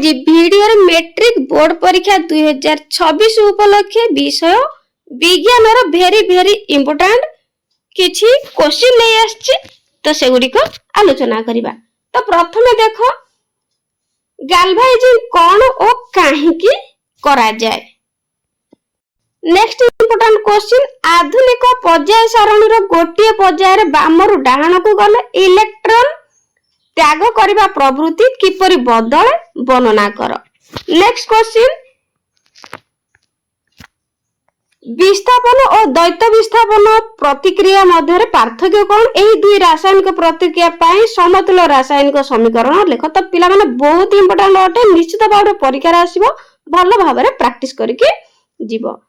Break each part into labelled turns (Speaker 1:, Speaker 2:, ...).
Speaker 1: आज video metric board परीक्षा 2026 उपलक्षे विषय विज्ञान भेरी भेरी इंपोर्टेंट किछि क्वेश्चन नहीं आछि तो से गुडी को आलोचना करिबा। तो प्रथमे देखो गाल्वानाइजिंग कौन और काहे की करा जाए। नेक्स्ट इंपोर्टेंट क्वेश्चन आधुनिक पर्याय सारणी रो गोटिए पर्याय रे बामरु डाहाण को गले इलेक्ट्रॉन त्याग करिबा प्रवृत्ति किपरि बदले वर्णना कर। नेक्स्ट क्वेश्चन विस्थापन और द्वैत विस्थापन प्रतिक्रिया मध्य पार्थक्य कौन। एही दुई रासायनिक प्रतिक्रिया पाई समतुल्य रासायनिक समीकरण लेख। तो पिला माने बहुत इंपोर्टेंट अटे, निश्चित भाव परीक्षा आसीबो, भलो भाव रे प्रैक्टिस करके जीवो।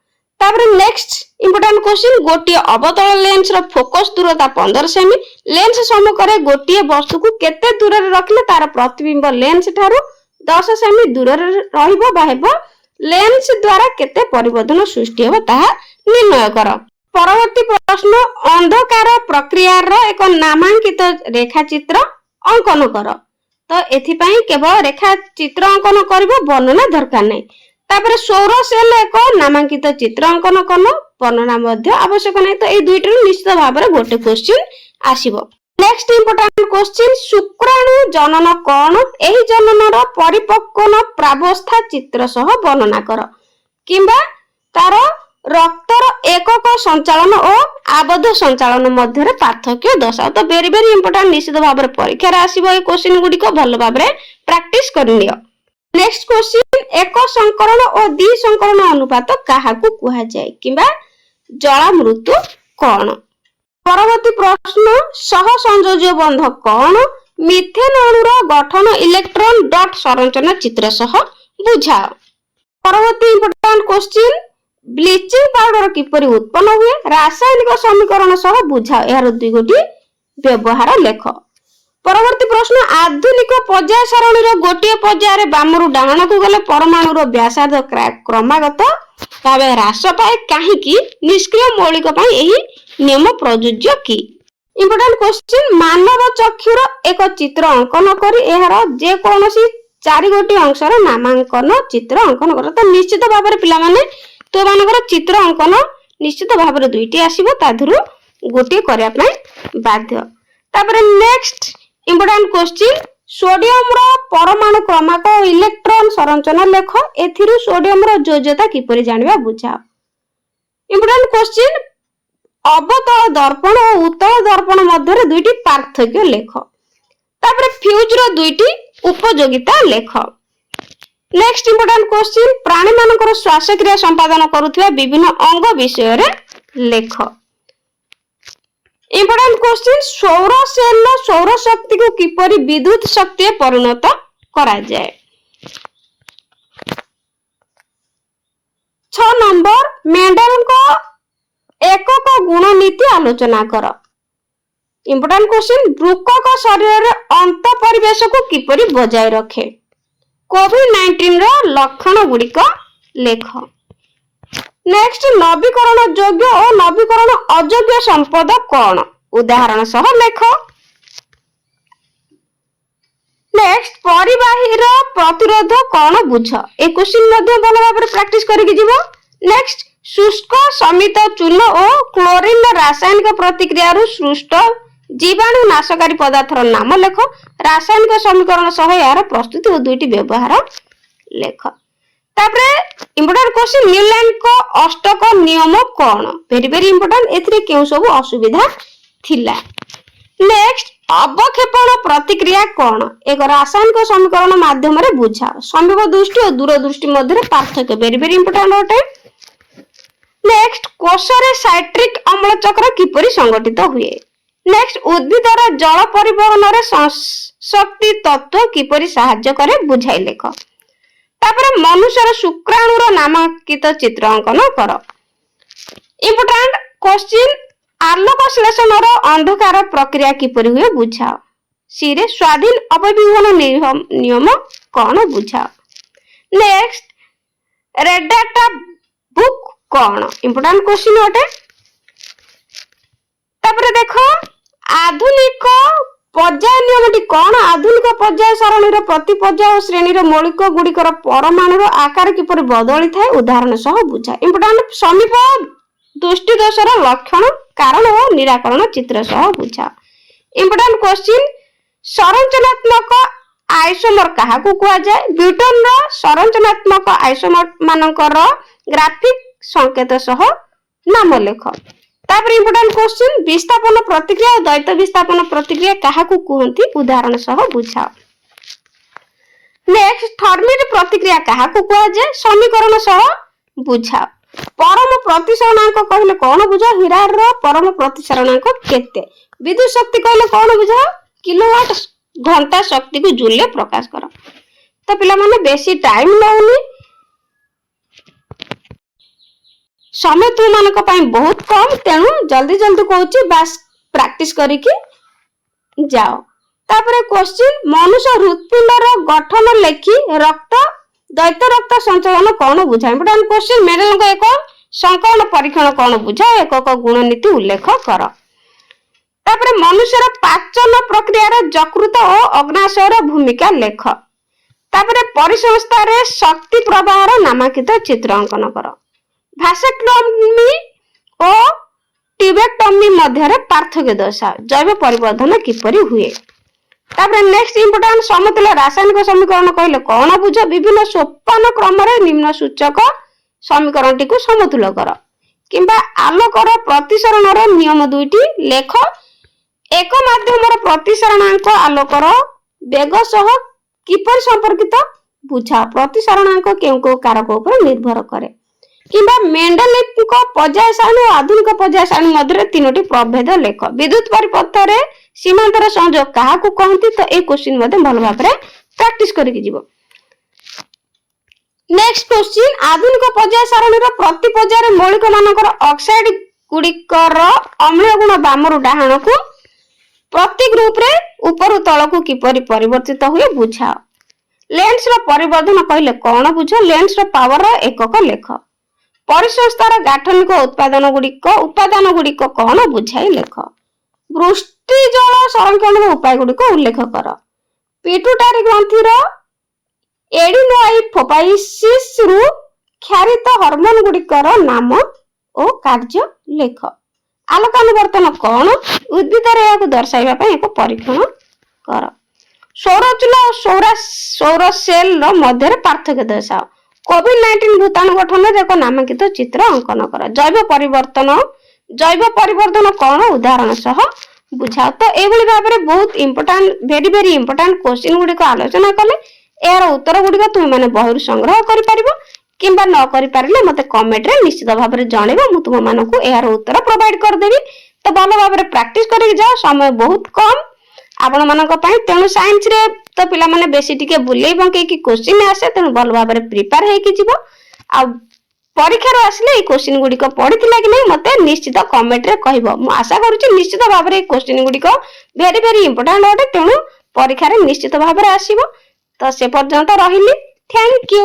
Speaker 1: तापर नेक्स्ट इंपोर्टेंट क्वेश्चन गोटिए अवतल लेंस रो फोकस दूरता 15 सेमी। लेंस सम्मुखरे गोटिए वस्तु को केते दूर रे रखले तार प्रतिबिंब लेंस ठारू 10 सेमी दूर रे रहिबो बाहेबो लेंस द्वारा केते परिवर्तन सृष्टि हेबो ताहा निर्णय कर। परवर्ती प्रश्न अंधकार प्रक्रिया रो एक नामांकित रेखा चित्र अंकन कर। तो एथि पई केवल रेखा चित्र अंकन करबो, वर्णना दरकार नै। तापर सौर सेल एक नामांकित चित्र अंकन कन, वर्णना मध्य आवश्यक नै। तो ए दुईटर निश्चित भाव रे गोटे क्वेश्चन आसीबो। नेक्स्ट इंपोर्टेंट क्वेश्चन शुक्राणु जनन कौन। एही जननर परिपक्वन प्रावस्था चित्र सह वर्णना कर किंबा तार रक्तर एकक संचालन और आबद्ध संचालन मध्य रे पार्थक्य दर्शाओ। तो वेरी वेरी इंपोर्टेंट, निश्चित भाव रे परीक्षा रे आसीबो ए क्वेश्चन गुडी को भलो भाव रे प्रैक्टिस करनियो। नेक्स्ट क्वेश्चन एक संकरण और द्वि संकरण अनुपात काहाकू कुहा जाए किंबा जला मृत्यु कौन। परवर्ती प्रश्न सह संयोज्य बंध कौन। मिथेन अणुर गठन इलेक्ट्रॉन डॉट संरचना चित्र सह बुझाओ। परवर्ती इंपोर्टेंट क्वेश्चन ब्लीचिंग पाउडर किपरि उत्पन्न हुए, रासायनिक समीकरण सह बुझाओ। यार दुई गोटी व्यवहार लेख। परवर्ती प्रश्न आधुनिक पर्याय सारणी रो गोटिए पर्याय रे बामरु डाहाण को गले परमाणु रो व्यासार्ध क्रमागत भाबे ह्रास पाए काहेकि निष्क्रिय मौलिक पई एही नियम प्रयोज्य की। इंपोर्टेंट क्वेश्चन मानव चक्षुर एक चित्र अंकन करी एहार जे कोनोसी चारि गोटी अंश रो नामांकन चित्र अंकन कर। तो निश्चित भाव रे पिला माने तो मानकर चित्र अंकन निश्चित भाव रे दुईटी आसीबो, ताधुरु गोटी करिया पई बाध्य। तापर नेक्स्ट इंपोर्टेंट क्वेश्चन सोडियम रो परमाणु क्रमांक और इलेक्ट्रॉन संरचना लेख। एथिरु सोडियम रो योज्यता किपरि जानिबा बुझाओ। इंपोर्टेंट क्वेश्चन अवतल दर्पण और उत्तल दर्पण मध्य रे दुईटी पार्थक्य लेख। तापर फ्यूज रो दुईटी उपयोगिता लेख। नेक्स्ट इंपोर्टेंट क्वेश्चन प्राणी मानकर श्वासक्रिया संपादन करुथिबा विभिन्न अंग विषय रे लेख। इंपोर्टेंट क्वेश्चन सौर सेल सौर शक्ति को किपरि विद्युत शक्ति परिणत करा जाए। 6 नंबर मेंडल को एकक गुण नीति आलोचना कर। इंपोर्टेंट क्वेश्चन वृक्क शरीर रे अंत परिवेश को किपरि बजाय रखे। कोविड-19 रो लक्षण गुडी को लेख। नेक्स्ट नवीकरण योग्य और नवीकरण अयोग्य संपद कौन, उदाहरण सह लेख। नेक्स्ट परिवाही रो प्रतिरोध कौन बुझ। ए क्वेश्चन मध्ये भलो भाबरे प्रैक्टिस करिकि जीवो। नेक्स्ट शुष्क समित चूर्ण और क्लोरीन रासायनिक प्रतिक्रिया रु सृष्ट जीवाणु नाशकारी पदार्थर नाम लेख। रासायनिक समीकरण सह यार प्रस्तुति और दुईटी व्यवहार लेख। तापरे इंपोर्टेंट क्वेश्चन न्यूलैंड को अष्टक नियम कौन। वेरी वेरी इंपोर्टेंट, एथिरे केउ सब असुविधा थिला। नेक्स्ट अवक्षेपण प्रतिक्रिया कौन। एक रासायनिक समीकरण माध्यम रे बुझाओ। समीप दृष्टि और दूरदृष्टि मध्य रे पार्थक्य वेरी वेरी इंपोर्टेंट अटे। नेक्स्ट कोश रे साइट्रिक अम्ल चक्र किपरि संगठित हुए। नेक्स्ट उद्भिदर जल परिवहन रे शक्ति तत्व किपरि सहाय्य करे बुझाई लेख। तापर मनुष्यर शुक्राणुर नामांकित चित्र अंकन कर। इंपोर्टेंट क्वेश्चन आलोक संश्लेषण अंधकार प्रक्रिया किपरि हुए बुझाओ। सी रे स्वाधीन अपविभवन नियम कौन बुझाओ। नेक्स्ट रेड डाटा बुक कौन, इंपोर्टेंट क्वेश्चन अटे। तापर देखो आधुनिक पर्याय नियमटी कौन? आधुनिक पर्याय सारणीर प्रति पर्याय और श्रेणीर मौलिक गुड़िकर परमाणुर आकार किपरि बदली थाए उदाहरण सह बुझा। इंपोर्टेंट समीप दृष्टि दोषर लक्षण कारण और निराकरण चित्र सह बुझा। इंपोर्टेंट क्वेश्चन संरचनात्मक आइसोमर काहाकू कुआ जाए? ब्यूटेन रो संरचनात्मक आइसोमर मानकर ग्राफिक संकेत सह नाम लेख। तापर इंपोर्टेंट क्वेश्चन विस्थापन प्रतिक्रिया और द्वैत विस्थापन प्रतिक्रिया काहाकू कहंती उदाहरण सह बुझाओ। नेक्स्ट थर्मिट प्रतिक्रिया काहाकू कुआ जाए? समीकरण सह बुझाओ। परम प्रतिसरणांक कहले कोन बुझा? हीरार रो परम प्रतिसरणांक केते? विद्युत शक्ति कहले कोन बुझा? किलोवाट घंटा शक्ति को जूल ले प्रकाश करो। तो पिला माने बेसी टाइम लाउनी, समय तू मानक पाई बहुत कम, तेणु जल्दी जल्दी कहूची बास प्रैक्टिस करिकी जाओ। तापरे क्वेश्चन मनुष्य हृदपिंडर गठन लेखी रक्त द्वैत रक्त संचलन कौन बुझा? इंपोर्टेंट क्वेश्चन मेडल एक संकलन परीक्षण कौन बुझा? एकक गुण नीति उल्लेख कर। तापरे मनुष्यर पाचन प्रक्रियार यकृत और अग्नाशयर भूमिका लेख। तापरे परिसंस्था रे शक्ति प्रवाहर नामांकित चित्र अंकन कर। भासेक्टोमी और टिबेक्टोमी मध्य पार्थक्य दर्शाओ। जैव परिवर्धन किपरि हुए? तापरे नेक्स्ट इंपोर्टेंट समतुल रासायनिक समीकरण कहले कौन बुझ? विभिन्न सोपान क्रम रे निम्न सूचक समीकरण टी को समतुल कर। किंबा आलोकर प्रतिसरणर नियम दुईटी लेख। एक माध्यमर प्रतिसरणांक आलोकर वेग सह किपरि संपर्कित बुझा? प्रतिसरणांक केउ कारक उपर निर्भर करे। किंबा मेंडेलिव को पर्याय सारणी और आधुनिक पर्याय सारणी मध्य तीनोटी प्रभेद लेख। विद्युत परिपथ रे सीमांतर संयोग काहाकू कहंती? तो ए क्वेश्चन मध्ये भल भाबरे प्रैक्टिस करिक जीवो। नेक्स्ट क्वेश्चन आधुनिक पर्याय सारणीर प्रति पर्याय रे मौलिक मानकर ऑक्साइड गुड़िकर अम्ल गुण बामरु डाहाण को प्रति ग्रुप रे ऊपर तल को किपरि परिवर्तित हुए बुझाओ। लेंस रो परिवर्धन कहले कोन बुझ? लेंस रो पावर रो एकक लेख। परिसंस्थार गाठनिक उपादान गुड़िक कौन बुझाई लेख। वृष्टि जल संरक्षण उपाय गुड़िक उल्लेख कर। पिट्यूटारी ग्रंथि रो एडिनोआइफोपाइसिस रु क्षारित हार्मोन गुड़िकर नाम और कार्य लेख। आलोकानुवर्तन कौन? उद्भिद रे दर्शाइबा पई एक परीक्षण कर। सौरचूला और सौर सेल रो मध्य पार्थक्य दर्शाओ। कोविड-19 भूताणु गठन एक नामांकित चित्र अंकन कर। जैव परिवर्तन कौन उदाहरण सह बुझाओ। तो एभली भाबरे बहुत इंपोर्टेंट वेरी इंपोर्टेंट क्वेश्चन गुडी को आलोचना कले यार उत्तर गुडी तुम माने बहिर संग्रह करि परिबो किंबा न करि पारिले मते कमेंट रे निश्चित भाबरे जणेबो। मु तुम मानको यार उत्तर प्रोवाइड कर देबी। तो भलो भाबरे प्रैक्टिस करि जाओ। समय बहुत कम आपण मानक पई, तेणु साइंस रे तो पिला माने बेसी टिके बुलेई बंके की क्वेश्चन आसे, तेणु भल भाबरे प्रिपेयर हे कि जीवो। आ परीक्षा रो आसले ए क्वेश्चन गुडी को पढिथिला कि नै मते निश्चित कमेंट रे कहबो। मु आशा करूची निश्चित भाबरे ए क्वेश्चन गुडी को वेरी इंपोर्टेंट होटे, तेणु परीक्षा रे निश्चित भाबरे आसीबो। तो से पर्यंत रहिली। Thank you.